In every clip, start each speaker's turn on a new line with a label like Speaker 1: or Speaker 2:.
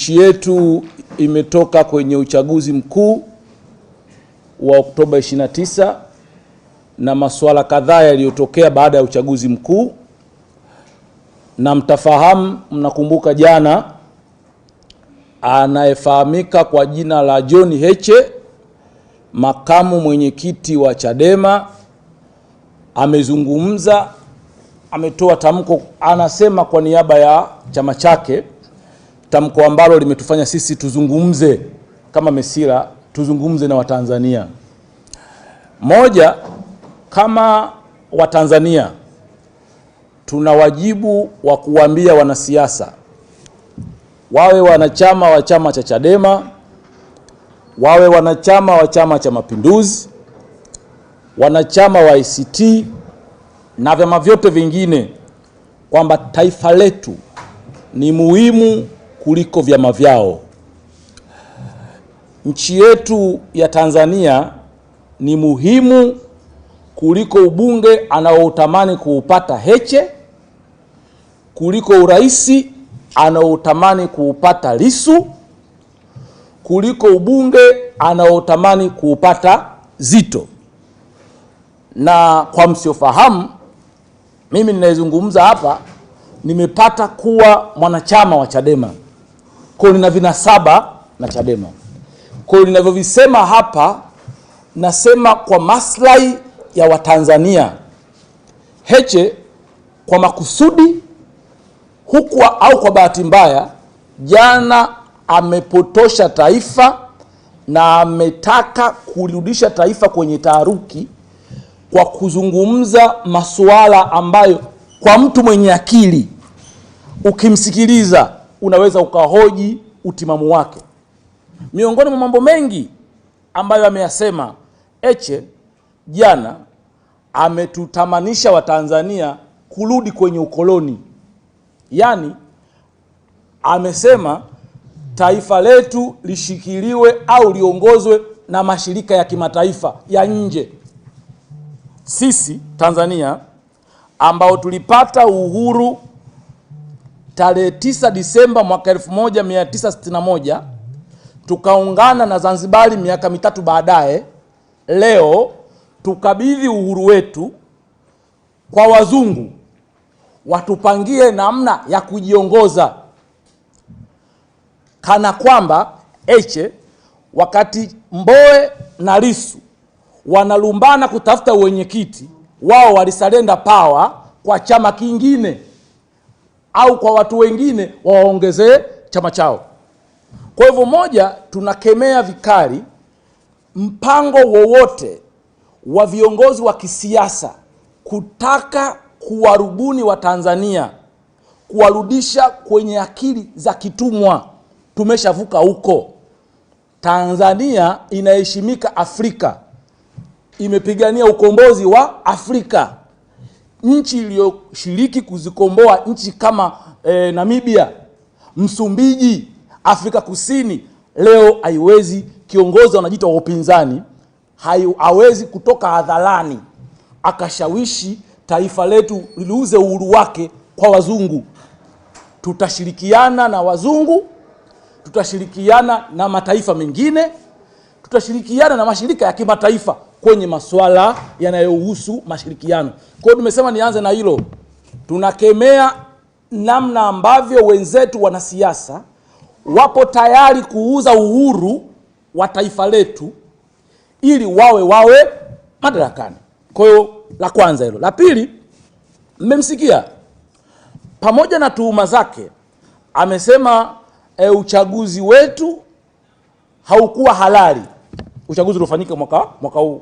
Speaker 1: Nchi yetu imetoka kwenye uchaguzi mkuu wa Oktoba 29 na masuala kadhaa yaliyotokea baada ya uchaguzi mkuu, na mtafahamu, mnakumbuka jana anayefahamika kwa jina la John Heche, makamu mwenyekiti wa Chadema, amezungumza, ametoa tamko, anasema kwa niaba ya chama chake, tamko ambalo limetufanya sisi tuzungumze kama Mesira, tuzungumze na Watanzania. Moja, kama Watanzania tuna wajibu wa kuambia wanasiasa wawe wanachama wa chama cha Chadema, wawe wanachama wa Chama cha Mapinduzi, wanachama wa ACT na vyama vyote vingine, kwamba taifa letu ni muhimu kuliko vyama vyao. Nchi yetu ya Tanzania ni muhimu kuliko ubunge anaoutamani kuupata Heche, kuliko uraisi anaoutamani kuupata Lissu, kuliko ubunge anaoutamani kuupata Zito. Na kwa msiofahamu, mimi ninayezungumza hapa nimepata kuwa mwanachama wa Chadema, kwa nina vinasaba na Chadema. Kwa ninavyovisema hapa, nasema kwa maslahi ya Watanzania. Heche kwa makusudi huku au kwa bahati mbaya, jana amepotosha taifa na ametaka kurudisha taifa kwenye taharuki kwa kuzungumza masuala ambayo kwa mtu mwenye akili ukimsikiliza unaweza ukahoji utimamu wake. Miongoni mwa mambo mengi ambayo ameyasema Heche jana, ametutamanisha Watanzania kurudi kwenye ukoloni. Yaani amesema taifa letu lishikiliwe au liongozwe na mashirika ya kimataifa ya nje. Sisi Tanzania ambao tulipata uhuru tarehe 9 Disemba mwaka 1961, tukaungana na Zanzibari miaka mitatu baadaye, leo tukabidhi uhuru wetu kwa wazungu watupangie namna ya kujiongoza, kana kwamba Heche wakati Mbowe na Lissu wanalumbana kutafuta uwenyekiti, wao walisalenda power kwa chama kingine au kwa watu wengine waongezee chama chao. Kwa hivyo, moja, tunakemea vikali mpango wowote wa viongozi wa kisiasa kutaka kuwarubuni wa Tanzania, kuwarudisha kwenye akili za kitumwa. Tumeshavuka huko. Tanzania inaheshimika Afrika, imepigania ukombozi wa Afrika. Nchi iliyoshiriki kuzikomboa nchi kama Namibia, Msumbiji, Afrika Kusini, leo haiwezi, kiongozi anajiita wa upinzani hawezi kutoka hadharani akashawishi taifa letu liuze uhuru wake kwa wazungu. Tutashirikiana na wazungu, tutashirikiana na mataifa mengine, tutashirikiana na mashirika ya kimataifa kwenye masuala yanayohusu mashirikiano. Kwa hiyo tumesema nianze na hilo. Tunakemea namna ambavyo wenzetu wanasiasa wapo tayari kuuza uhuru wa taifa letu ili wawe madarakani. Kwa hiyo la kwanza hilo. La pili, mmemsikia pamoja na tuhuma zake amesema uchaguzi wetu haukuwa halali, uchaguzi uliofanyika mwaka huu.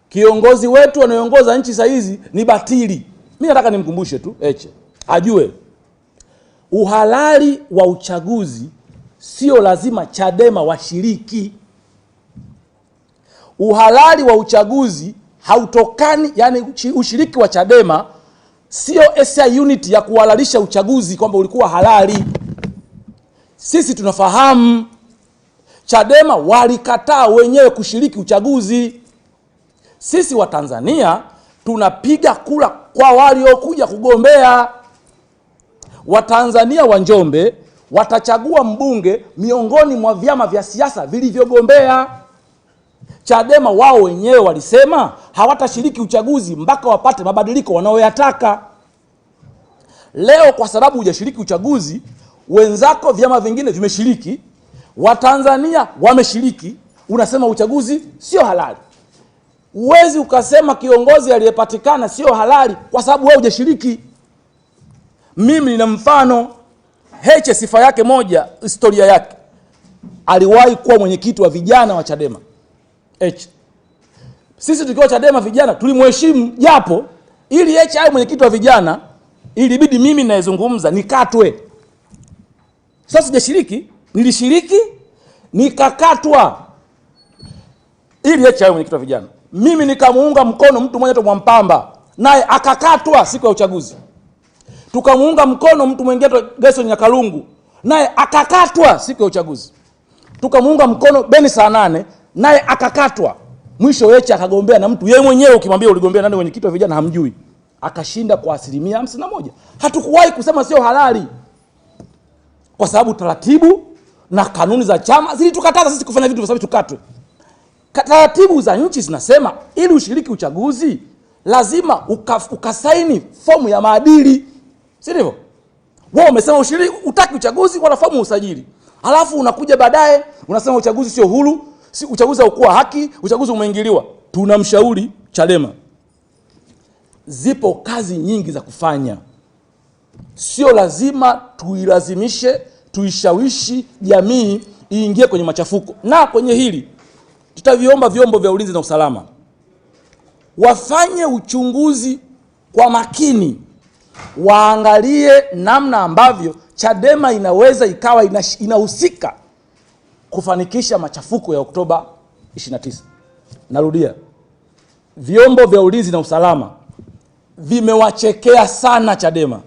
Speaker 1: Kiongozi wetu anayeongoza nchi sasa hizi ni batili. Mimi nataka nimkumbushe tu Heche ajue uhalali wa uchaguzi sio lazima Chadema washiriki. Uhalali wa uchaguzi hautokani, yani ushiriki wa Chadema sio SI unit ya kuhalalisha uchaguzi kwamba ulikuwa halali. Sisi tunafahamu Chadema walikataa wenyewe kushiriki uchaguzi. Sisi wa Tanzania tunapiga kura kwa waliokuja kugombea. Watanzania wa Njombe watachagua mbunge miongoni mwa vyama vya siasa vilivyogombea. Chadema wao wenyewe walisema hawatashiriki uchaguzi mpaka wapate mabadiliko wanaoyataka. Leo kwa sababu hujashiriki uchaguzi, wenzako vyama vingine vimeshiriki, Watanzania wameshiriki, unasema uchaguzi sio halali. Uwezi ukasema kiongozi aliyepatikana sio halali kwa sababu wewe hujashiriki. Mimi nina mfano. Heche, sifa yake moja, historia yake, aliwahi kuwa mwenyekiti wa vijana wa Chadema. Heche, sisi tukiwa Chadema vijana tulimheshimu, japo ili Heche awe mwenyekiti wa vijana ilibidi mimi naezungumza nikatwe. Sasa sijashiriki, nilishiriki nikakatwa ili Heche awe mwenyekiti wa vijana. Mimi nikamuunga mkono mtu mmoja tu Mwampamba, naye akakatwa siku ya uchaguzi. Tukamuunga mkono mtu mwingine Gerson Nyakalungu, naye akakatwa siku ya uchaguzi. Tukamuunga mkono Beni Saa8, naye akakatwa. Mwisho Heche akagombea na mtu yeye mwenyewe ukimwambia uligombea nani mwenyekiti wa vijana hamjui. Akashinda kwa 51%. Hatukuwahi kusema sio halali, kwa sababu taratibu na kanuni za chama zilitukataza sisi kufanya vitu kwa sababu tukatwe. Taratibu za nchi zinasema ili ushiriki uchaguzi lazima ukasaini fomu ya maadili. Si ndivyo? Wao umesema ushiriki utaki uchaguzi wala fomu usajili. Alafu unakuja baadaye unasema uchaguzi sio huru, si uchaguzi haukuwa haki, uchaguzi umeingiliwa. Tunamshauri Chadema, zipo kazi nyingi za kufanya. Sio lazima tuilazimishe, tuishawishi jamii iingie kwenye machafuko. Na kwenye hili tutaviomba vyombo vya ulinzi na usalama wafanye uchunguzi kwa makini, waangalie namna ambavyo Chadema inaweza ikawa inahusika kufanikisha machafuko ya Oktoba 29. Narudia, vyombo vya ulinzi na usalama vimewachekea sana Chadema.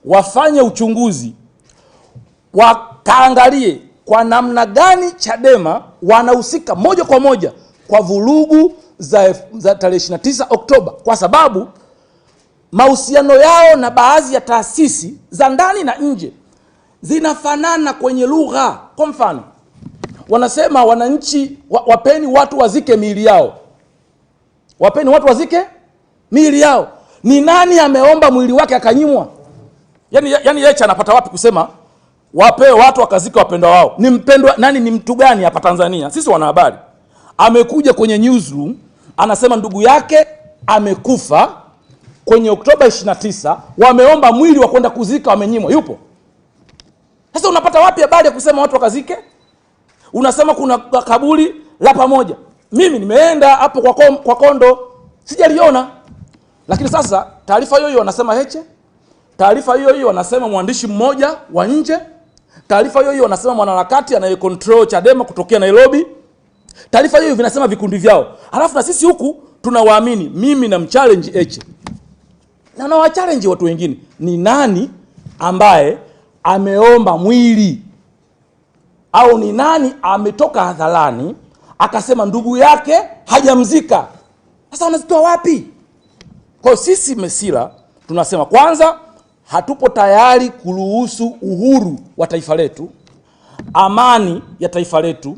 Speaker 1: Wafanye uchunguzi, wakaangalie kwa namna gani Chadema wanahusika moja kwa moja kwa vurugu za tarehe 29 Oktoba, kwa sababu mahusiano yao na baadhi ya taasisi za ndani na nje zinafanana kwenye lugha. Kwa mfano, wanasema wananchi wapeni watu wazike miili yao. Wapeni watu wazike miili yao. Ni nani ameomba mwili wake akanyimwa? Yaani Heche anapata wapi kusema wapewe watu wakazika wapendwa wao? Ni mpendwa nani? Ni mtu gani hapa Tanzania? Sisi wanahabari. Amekuja kwenye newsroom anasema ndugu yake amekufa kwenye Oktoba 29, wameomba mwili wa kwenda kuzika wamenyimwa. Yupo? Sasa unapata wapi habari ya kusema watu wakazike? Unasema kuna kaburi la pamoja. Mimi nimeenda hapo kwa Kondo, sijaliona. Lakini sasa taarifa hiyo wanasema Heche, taarifa hiyo wanasema mwandishi mmoja wa nje, taarifa hiyo wanasema mwanaharakati anayecontrol Chadema kutokea Nairobi, taarifa hiyo vinasema vikundi vyao. Halafu na sisi huku tunawaamini. Mimi na mchallenge Heche na nawachallenge watu wengine, ni nani ambaye ameomba mwili? Au ni nani ametoka hadharani akasema ndugu yake hajamzika? Sasa wanazitoa wapi? Kwa sisi Mesila tunasema, kwanza, hatupo tayari kuruhusu uhuru wa taifa letu, amani ya taifa letu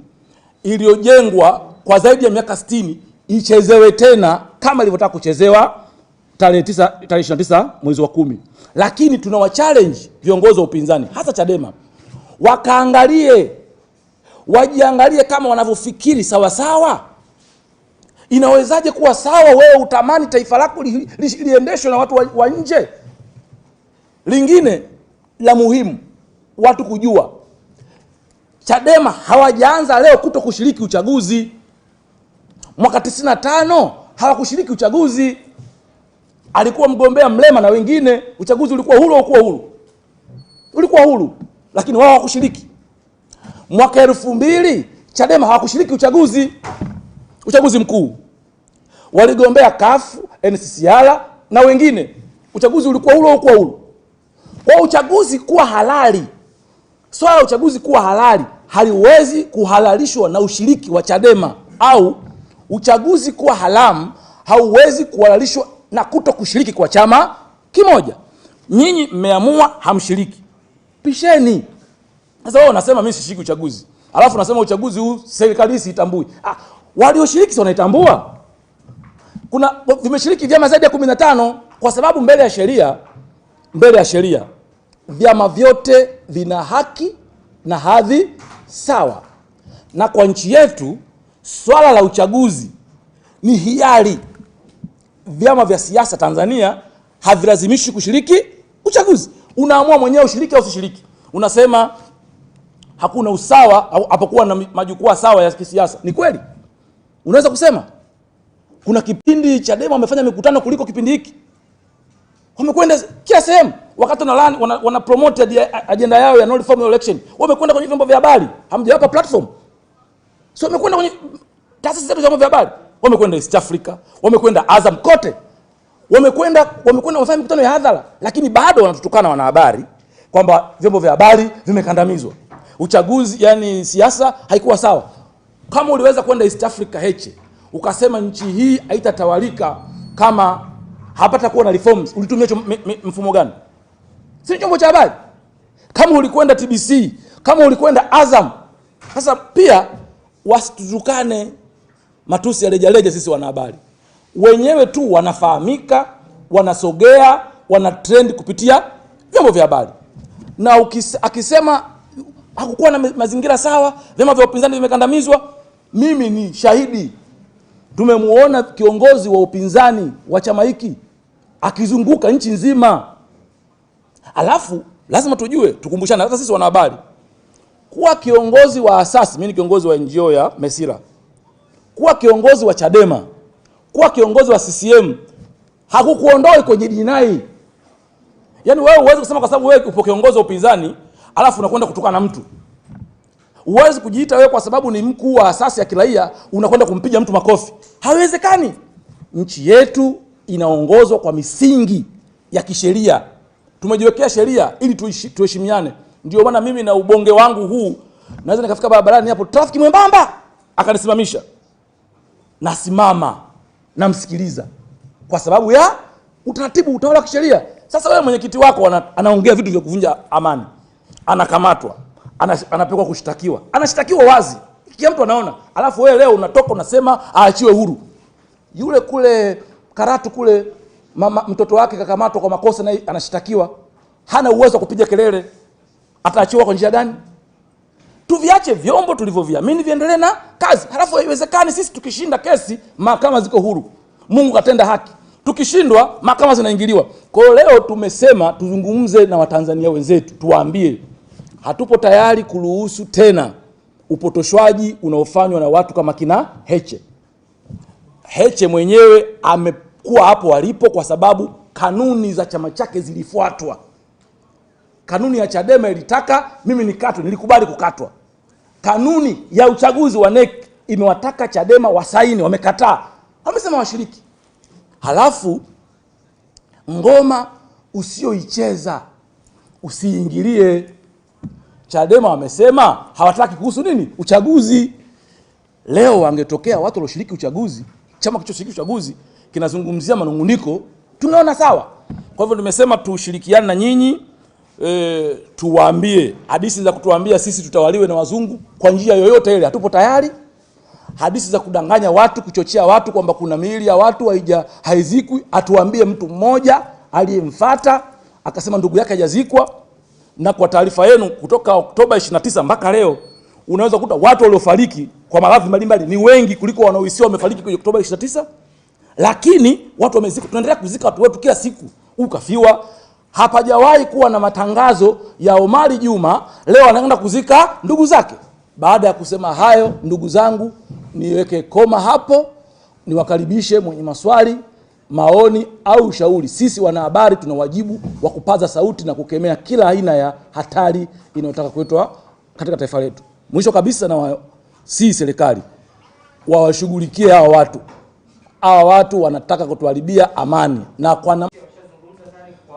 Speaker 1: iliyojengwa kwa zaidi ya miaka 60 ichezewe tena kama ilivyotaka kuchezewa tarehe 29 mwezi wa 10. Lakini tunawachallenge viongozi wa upinzani hasa Chadema, wajiangalie kama wanavyofikiri sawa sawa. Inawezaje kuwa sawa wewe utamani taifa lako liendeshwe na watu wa nje? Lingine la muhimu watu kujua, Chadema hawajaanza leo kuto kushiriki uchaguzi. Mwaka 95 hawakushiriki uchaguzi. Alikuwa mgombea Mlema na wengine, uchaguzi ulikuwa huru, ulikuwa huru, lakini wao hawakushiriki. Mwaka 2000 Chadema hawakushiriki uchaguzi mkuu. Waligombea CUF, NCCR na wengine. Uchaguzi ulikuwa huru. Kwa uchaguzi kuwa halali, swala la uchaguzi kuwa halali haliwezi kuhalalishwa na ushiriki wa Chadema, au uchaguzi kuwa haramu hauwezi kuhalalishwa na kuto kushiriki kwa chama kimoja. Nyinyi mmeamua hamshiriki, pisheni. Sasa wewe unasema mimi sishiki uchaguzi, alafu unasema uchaguzi huu serikali siitambui. Walioshiriki wanaitambua. Kuna vimeshiriki vyama zaidi ya 15 kwa sababu mbele ya sheria vyama vyote vina haki na hadhi sawa. Na kwa nchi yetu swala la uchaguzi ni hiari. Vyama vya siasa Tanzania havilazimishi kushiriki uchaguzi. Unaamua mwenyewe ushiriki au usishiriki. Unasema hakuna usawa au hapakuwa na majukwaa sawa ya kisiasa. Ni kweli? Unaweza kusema kuna kipindi Chadema wamefanya mikutano kuliko kipindi hiki? Wamekwenda kila sehemu wakati wana promote agenda yao ya no reform election. Wamekwenda kwenye vyombo vya habari, hamjawapa platform. So wamekwenda kwenye taasisi zetu za vyombo vya habari. Wamekwenda East Africa, wamekwenda Azam kote. Wamekwenda wafanya mikutano ya hadhara, lakini bado wanatutukana wanahabari kwamba vyombo vya habari vimekandamizwa. Uchaguzi, yani siasa haikuwa sawa. Kama uliweza kwenda East Africa Heche, ukasema nchi hii haitatawalika kama hapata kuwa na reforms, ulitumia mfumo gani? Si chombo cha habari. Kama ulikwenda TBC, kama ulikwenda Azam. Sasa pia wasitutukane matusi ya reja sisi wanahabari. Wenyewe tu wanafahamika, wanasogea, wana trend kupitia vyombo vya habari. Na akisema hakukuwa na mazingira sawa, vyama vya upinzani vimekandamizwa, mimi ni shahidi. Tumemuona kiongozi wa upinzani wa chama hiki akizunguka nchi nzima. Alafu lazima tujue, tukumbushane hata sisi wanahabari. Kuwa kiongozi wa asasi, mimi ni kiongozi wa NGO ya Mesira. Kuwa kiongozi wa Chadema, kuwa kiongozi wa CCM hakukuondoi kwenye jinai. Yaani wewe huwezi kusema kwa sababu wewe upo kiongozi wa upinzani alafu unakwenda kutukana na mtu. Huwezi kujiita wewe kwa sababu ni mkuu wa asasi ya kiraia unakwenda kumpiga mtu makofi. Haiwezekani. Nchi yetu inaongozwa kwa misingi ya kisheria. Tumejiwekea sheria ili tuheshimiane. Ndio maana mimi na ubonge wangu huu naweza nikafika barabarani hapo trafiki mwembamba akanisimamisha. Nasimama, namsikiliza kwa sababu ya utaratibu utawala wa kisheria. Sasa wewe mwenyekiti wako anaongea vitu vya kuvunja amani, anakamatwa, anapelekwa kushtakiwa, anashtakiwa wazi, kila mtu anaona. Alafu wewe leo unatoka unasema aachiwe huru. Yule kule Karatu kule mtoto wake kakamatwa kwa makosa na anashtakiwa, hana uwezo wa kupiga kelele, ataachiwa kwa njia gani? Tuviache vyombo tulivyoviamini viendelee na kazi. Halafu haiwezekani sisi tukishinda kesi mahakama ziko huru. Mungu katenda haki. Tukishindwa mahakama zinaingiliwa. Kwa hiyo leo tumesema tuzungumze na Watanzania wenzetu, tuwaambie hatupo tayari kuruhusu tena upotoshwaji unaofanywa na watu kama kina Heche. Heche mwenyewe amekuwa hapo alipo kwa sababu kanuni za chama chake zilifuatwa. Kanuni ya Chadema ilitaka mimi nikatwe, nilikubali kukatwa. Kanuni ya uchaguzi wa NEC imewataka Chadema wasaini, wamekataa. Wamesema washiriki. Halafu ngoma usioicheza usiingilie. Chadema wamesema hawataki kuhusu nini? Uchaguzi. Leo wangetokea watu walioshiriki uchaguzi, chama kilichoshiriki uchaguzi kinazungumzia manunguniko, tunaona sawa. Kwa hivyo nimesema tushirikiane na nyinyi. Tuwaambie hadithi za kutuambia sisi tutawaliwe na wazungu kwa njia yoyote ile hatupo tayari. Hadithi za kudanganya watu, kuchochea watu kwamba kuna miili ya watu haizikwi, atuambie mtu mmoja aliyemfuata akasema ndugu yake hajazikwa. Na kwa taarifa yenu kutoka Oktoba 29 mpaka leo unaweza kukuta watu waliofariki kwa maradhi mbalimbali ni wengi kuliko wanaohisiwa wamefariki kwa Oktoba 29. Lakini watu wamezika, tunaendelea kuzika watu wetu kila siku. Ukafiwa. Hapajawahi kuwa na matangazo ya Omari Juma leo anaenda kuzika ndugu zake. Baada ya kusema hayo, ndugu zangu, niweke koma hapo, niwakaribishe mwenye maswali, maoni au ushauri. Sisi wanahabari tuna wajibu wa kupaza sauti na kukemea kila aina ya hatari inayotaka kuletwa katika taifa letu. Mwisho kabisa na si serikali wawashughulikie hawa watu. Hawa watu wanataka kutuharibia amani na kwa